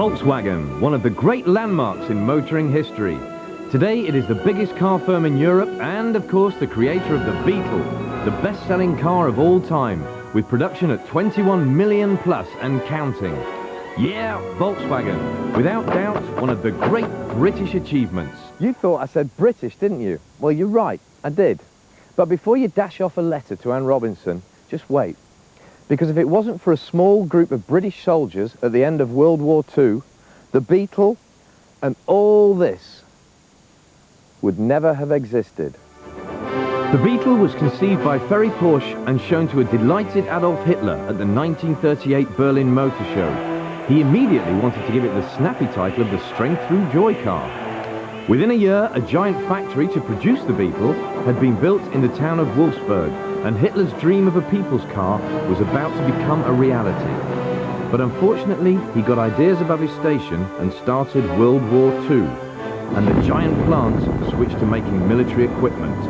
Volkswagen, one of the great landmarks in motoring history. Today it is the biggest car firm in Europe and, of course, the creator of the Beetle, the best-selling car of all time, with production at 21 million plus and counting. Yeah, Volkswagen, without doubt, one of the great British achievements. You thought I said British, didn't you? Well, you're right, I did. But before you dash off a letter to Anne Robinson, just wait. Because if it wasn't for a small group of British soldiers at the end of World War II, the Beetle and all this would never have existed. The Beetle was conceived by Ferry Porsche and shown to a delighted Adolf Hitler at the 1938 Berlin Motor Show. He immediately wanted to give it the snappy title of the Strength Through Joy car. Within a year, a giant factory to produce the Beetle had been built in the town of Wolfsburg, and Hitler's dream of a people's car was about to become a reality. But unfortunately, he got ideas above his station and started World War II, and the giant plant switched to making military equipment.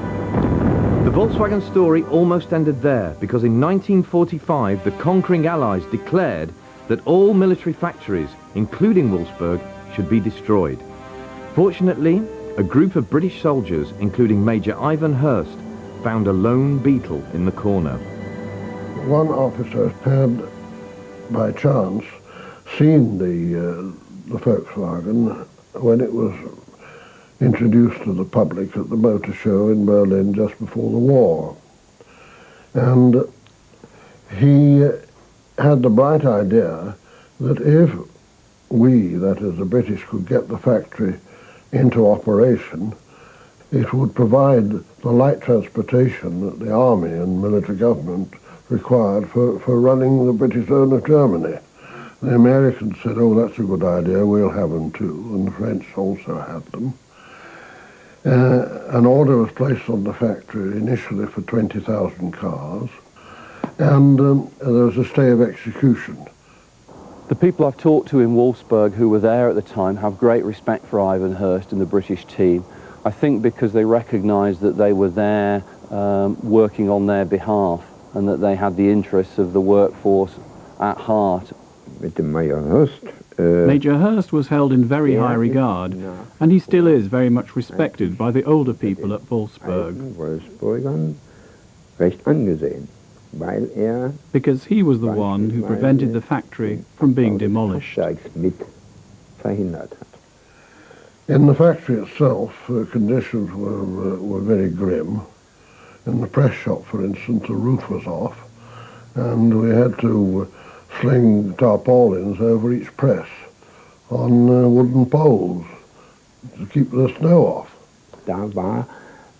The Volkswagen story almost ended there, because in 1945 the conquering Allies declared that all military factories, including Wolfsburg, should be destroyed. Fortunately, a group of British soldiers, including Major Ivan Hurst, found a lone Beetle in the corner. One officer had, by chance, seen the Volkswagen when it was introduced to the public at the motor show in Berlin just before the war. And he had the bright idea that if we, that is the British, could get the factory into operation, it would provide the light transportation that the army and military government required for running the British zone of Germany. The Americans said, oh, that's a good idea, we'll have them too, and the French also had them. An order was placed on the factory initially for 20,000 cars, and there was a stay of execution. The people I've talked to in Wolfsburg who were there at the time have great respect for Ivan Hurst and the British team. I think because they recognised that they were there working on their behalf and that they had the interests of the workforce at heart. Major Hurst was held in very high regard, and he still is very much respected by the older people at Wolfsburg. Because he was the one who prevented the factory from being demolished. In the factory itself, conditions were very grim. In the press shop, for instance, the roof was off, and we had to sling tarpaulins over each press on wooden poles to keep the snow off.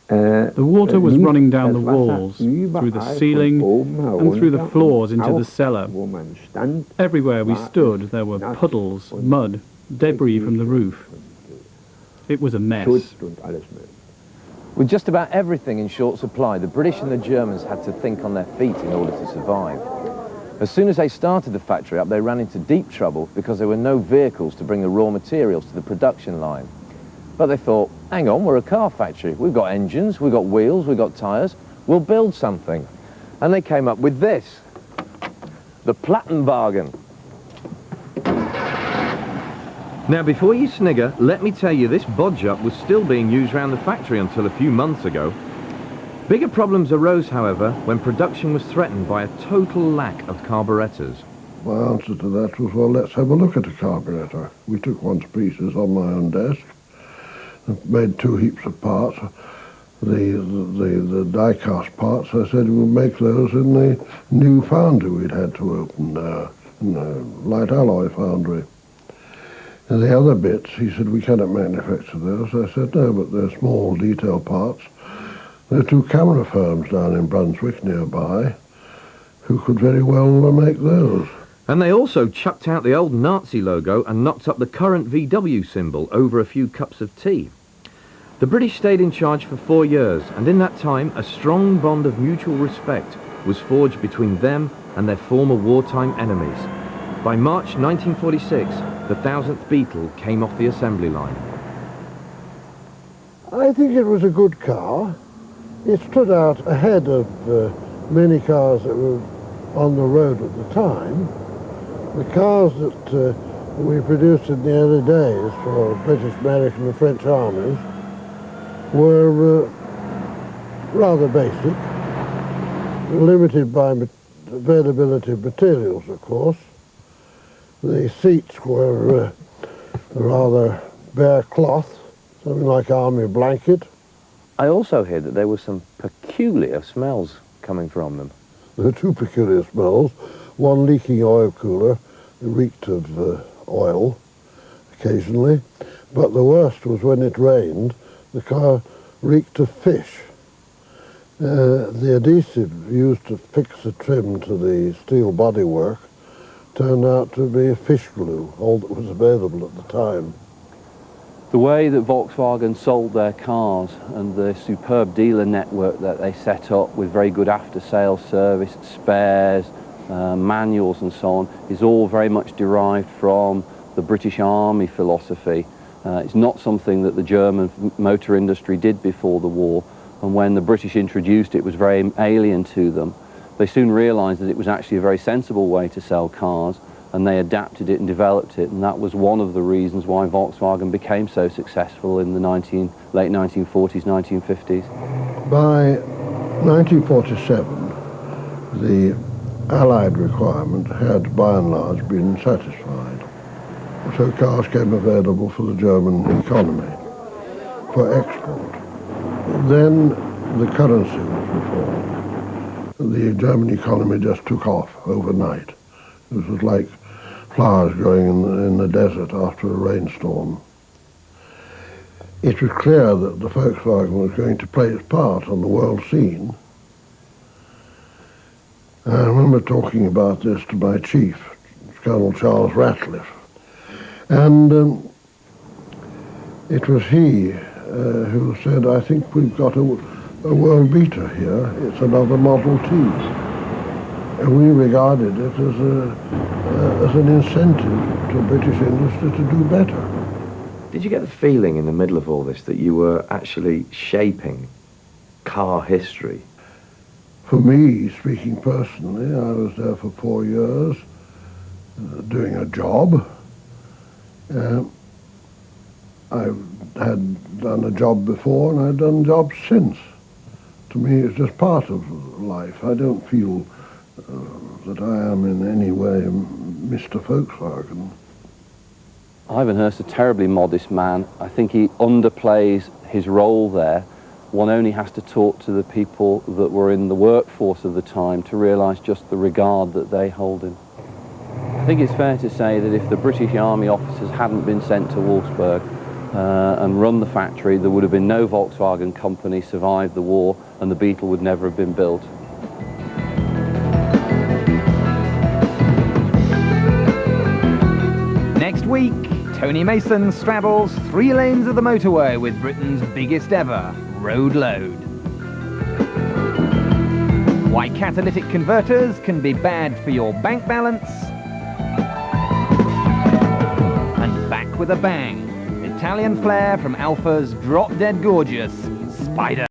The water was running down the walls, through the ceiling, and through the floors into the cellar. Everywhere we stood, there were puddles, mud, debris from the roof. It was a mess. With just about everything in short supply, the British and the Germans had to think on their feet in order to survive. As soon as they started the factory up, they ran into deep trouble because there were no vehicles to bring the raw materials to the production line. But they thought, hang on, we're a car factory. We've got engines, we've got wheels, we've got tyres. We'll build something. And they came up with this, the Plattenwagen. Now, before you snigger, let me tell you this bodge-up was still being used around the factory until a few months ago. Bigger problems arose, however, when production was threatened by a total lack of carburettors. My answer to that was, well, let's have a look at a carburettor. We took one to pieces on my own desk and made two heaps of parts. The die-cast parts, I said we'll make those in the new foundry we'd had to open, in the light alloy foundry. And the other bits, he said, we cannot manufacture those. I said, no, but they're small detail parts. There are two camera firms down in Brunswick nearby who could very well make those. And they also chucked out the old Nazi logo and knocked up the current VW symbol over a few cups of tea. The British stayed in charge for 4 years, and in that time a strong bond of mutual respect was forged between them and their former wartime enemies. By March 1946, the 1000th Beetle came off the assembly line. I think it was a good car. It stood out ahead of many cars that were on the road at the time. The cars that we produced in the early days for British, American and French armies were rather basic, limited by availability of materials, of course. The seats were rather bare cloth, something like army blanket. I also hear that there were some peculiar smells coming from them. There were two peculiar smells. One leaking oil cooler, reeked of oil occasionally, but the worst was when it rained, the car reeked of fish. The adhesive used to fix the trim to the steel bodywork turned out to be fish glue, all that was available at the time. The way that Volkswagen sold their cars and the superb dealer network that they set up with very good after-sales service, spares, manuals and so on, is all very much derived from the British Army philosophy. It's not something that the German motor industry did before the war, and when the British introduced it, it was very alien to them. They soon realised that it was actually a very sensible way to sell cars, and they adapted it and developed it, and that was one of the reasons why Volkswagen became so successful in the late 1940s, 1950s. By 1947, the Allied requirement had, by and large, been satisfied. So cars came available for the German economy, for export. Then the currency was reformed. The German economy just took off overnight. It was like flowers growing in the desert after a rainstorm. It was clear that the Volkswagen was going to play its part on the world scene. I remember talking about this to my chief, Colonel Charles Ratcliffe, and it was he who said, I think we've got a world beater here. It's another Model T. And we regarded it as an incentive to British industry to do better. Did you get the feeling in the middle of all this that you were actually shaping car history? For me, speaking personally, I was there for 4 years doing a job. I had done a job before and I've done jobs since. To me, it's just part of life. I don't feel that I am in any way Mr. Volkswagen. Ivan Hurst's a terribly modest man. I think he underplays his role there. One only has to talk to the people that were in the workforce of the time to realise just the regard that they hold him. I think it's fair to say that if the British Army officers hadn't been sent to Wolfsburg and run the factory, there would have been no Volkswagen company survived the war, and the Beetle would never have been built. Next week, Tony Mason straddles 3 lanes of the motorway with Britain's biggest ever road load. Why catalytic converters can be bad for your bank balance. And back with a bang, Italian flair from Alfa's drop-dead gorgeous Spider.